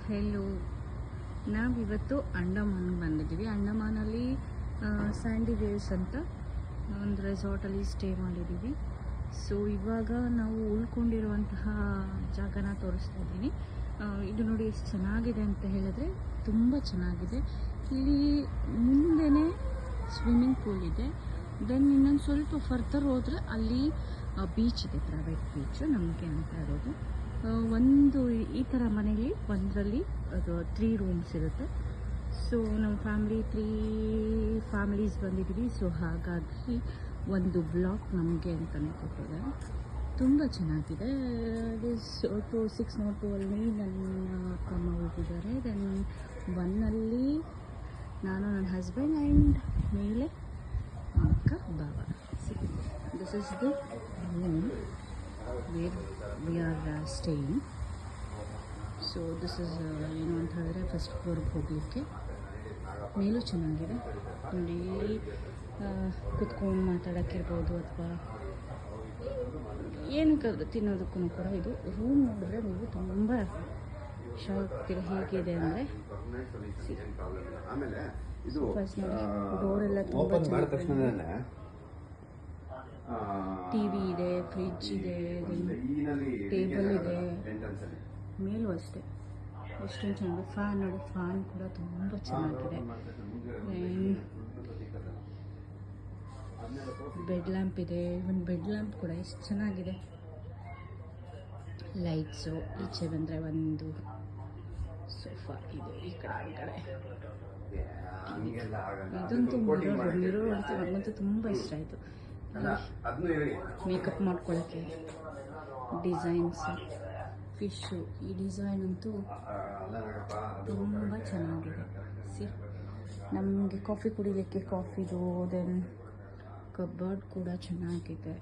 Hello, ನಾವಿವತ್ತು ಅಂಡಮಾನ್ಗೆ ಬಂದಿದ್ದೀವಿ. ಅಂಡಮಾನಲ್ಲಿ Sandy waves ಅಂತ ಒಂದು ರೆಸಾರ್ಟಲ್ಲಿ ಸ್ಟೇ ಮಾಡಿದ್ದೀವಿ. ಸೊ ಇವಾಗ ನಾವು ಉಳ್ಕೊಂಡಿರುವಂತಹ ಜಾಗನ ತೋರಿಸ್ತಾ ಇದ್ದೀನಿ. ಇದು ನೋಡಿ ಎಷ್ಟು ಚೆನ್ನಾಗಿದೆ ಅಂತ ಹೇಳಿದ್ರೆ ತುಂಬ ಚೆನ್ನಾಗಿದೆ. ಇಲ್ಲಿ ಮುಂದೆನೇ ಸ್ವಿಮ್ಮಿಂಗ್ ಪೂಲ್ ಇದೆ. ದೆನ್ ಇನ್ನೊಂದು ಸ್ವಲ್ಪ ಫರ್ದರ್ ಹೋದರೆ ಅಲ್ಲಿ ಬೀಚ್ ಇದೆ, ಪ್ರೈವೇಟ್ ಬೀಚು ನಮಗೆ ಅಂತ ಇರೋದು. ಒಂದು ಈ ಥರ ಮನೇಲಿ ಒಂದರಲ್ಲಿ ಅದು 3 ರೂಮ್ಸ್ ಇರುತ್ತೆ. ಸೊ ನಮ್ಮ ಫ್ಯಾಮಿಲಿ 3 ಫ್ಯಾಮಿಲೀಸ್ ಬಂದಿದ್ದೀವಿ. ಸೊ ಹಾಗಾಗಿ ಒಂದು ಬ್ಲಾಕ್ ನಮಗೆ ಅಂತಲೇ ಕೊಟ್ಟಿದ್ದಾರೆ. ತುಂಬ ಚೆನ್ನಾಗಿದೆ. 602 ಅಲ್ಲಿ ನನ್ನ ಅಪ್ಪ ಅಮ್ಮ ಹೋಗಿದ್ದಾರೆ. ದೆನ್ 1ಅಲ್ಲಿ ನಾನು, ನನ್ನ ಹಸ್ಬೆಂಡ್ ಆ್ಯಂಡ್ ಮೇಲೆ ಅಕ್ಕ ಬಾವ. This is the room where we are staying. So this is ಏನು ಅಂತ ಹೇಳಿದ್ರೆ ಫಸ್ಟ್ ಫ್ಲೋರ್ಗೆ ಹೋಗಲಿಕ್ಕೆ. ಮೇಲೂ ಚೆನ್ನಾಗಿದೆ ನೋಡಿ, ಕುತ್ಕೊಂಡು ಮಾತಾಡೋಕ್ಕಿರ್ಬೋದು ಅಥವಾ ಏನಕ್ಕೆ ತಿನ್ನೋದಕ್ಕೂ ಕೂಡ. ಇದು ರೂಮ್ ನೋಡಿದ್ರೆ ನೀವು ತುಂಬ ಶಾಕ್ ಆಗ್ತೀರ ಹೇಗಿದೆ ಅಂದರೆ. ಫಸ್ಟ್ ನೋಡಿ, ಡೋರೆಲ್ಲ ತುಂಬ ಚೆನ್ನಾಗಿದೆ. ಟಿವಿ ಇದೆ, ಫ್ರಿಡ್ಜ್ ಇದೆ, ಟೇಬಲ್ ಇದೆ. ಮೇಲೂ ಅಷ್ಟೇ ಎಷ್ಟೊಂದು ಚೆನ್ನಾಗಿದೆ. ಫ್ಯಾನ್ ನೋಡಿ, ಫ್ಯಾನ್ ಕೂಡ ತುಂಬ ಚೆನ್ನಾಗಿದೆ. ಬೆಡ್ ಲ್ಯಾಂಪ್ ಇದೆ. ಒಂದು ಬೆಡ್ ಲ್ಯಾಂಪ್ ಕೂಡ ಎಷ್ಟು ಚೆನ್ನಾಗಿದೆ. ಲೈಟ್ಸು. ಈಚೆ ಬಂದರೆ ಒಂದು ಸೋಫಾ ಇದೆ. ಈ ಕಡೆ ಇದಂತೂ ಮಿರರ್ ಅಂತ ನನಗಂತೂ ತುಂಬ ಇಷ್ಟ ಆಯಿತು. ಮೇಕಪ್ ಮಾಡ್ಕೊಳ್ಳೋಕ್ಕೆ ಡಿಸೈನ್ಸ್, ಫಿಶ್ಶು. ಈ ಡಿಸೈನ್ ಅಂತೂ ತುಂಬ ಚೆನ್ನಾಗಿದೆ. ನಮಗೆ ಕಾಫಿ ಕುಡಿಲಿಕ್ಕೆ ಕಾಫಿದು. ದೆನ್ ಕಬೋರ್ಡ್ ಕೂಡ ಚೆನ್ನಾಗಿದೆ.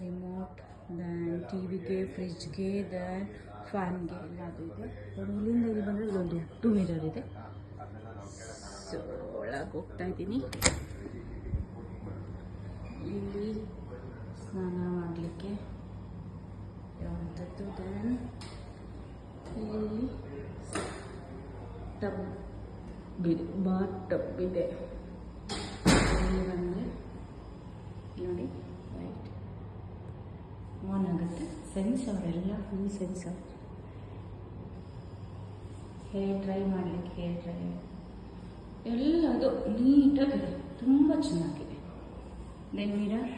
ರಿಮೋಟ್, ದೆನ್ ಟಿವಿಗೆ, ಫ್ರಿಜ್ಗೆ, ದೆನ್ ಫ್ಯಾನ್ಗೆ ಎಲ್ಲದು ಇದೆ. ಇಲ್ಲಿಂದ ಇಲ್ಲಿ ಬಂದರೆ ಇದೊಂದು ದೊಡ್ಡ ಮಿರರ್ ಇದೆ. ಸೊ ಒಳಗೆ ಹೋಗ್ತಾ ಇದ್ದೀನಿ. ಇಲ್ಲಿ ಸ್ನಾನ ಮಾಡಲಿಕ್ಕೆ ಇರುವಂಥದ್ದು. ದೆನ್ ಇಲ್ಲಿ ಟಬ್ ಇದೆ, ಬಾತ್ ಟಬ್ ಇದೆ. ಇಲ್ಲಿ ಬಂದರೆ ನೋಡಿ ಲೈಟ್ ಆನ್ ಆಗುತ್ತೆ. ಸೆನ್ಸರ್ ಎಲ್ಲ ಫುಲ್ ಸೆನ್ಸರ್. ಹೇರ್ ಡ್ರೈ ಮಾಡಲಿಕ್ಕೆ ಹೇರ್ ಡ್ರೈ ಎಲ್ಲದು ನೀಟಾಗಿದೆ, ತುಂಬ ಚೆನ್ನಾಗಿದೆ. Then mirror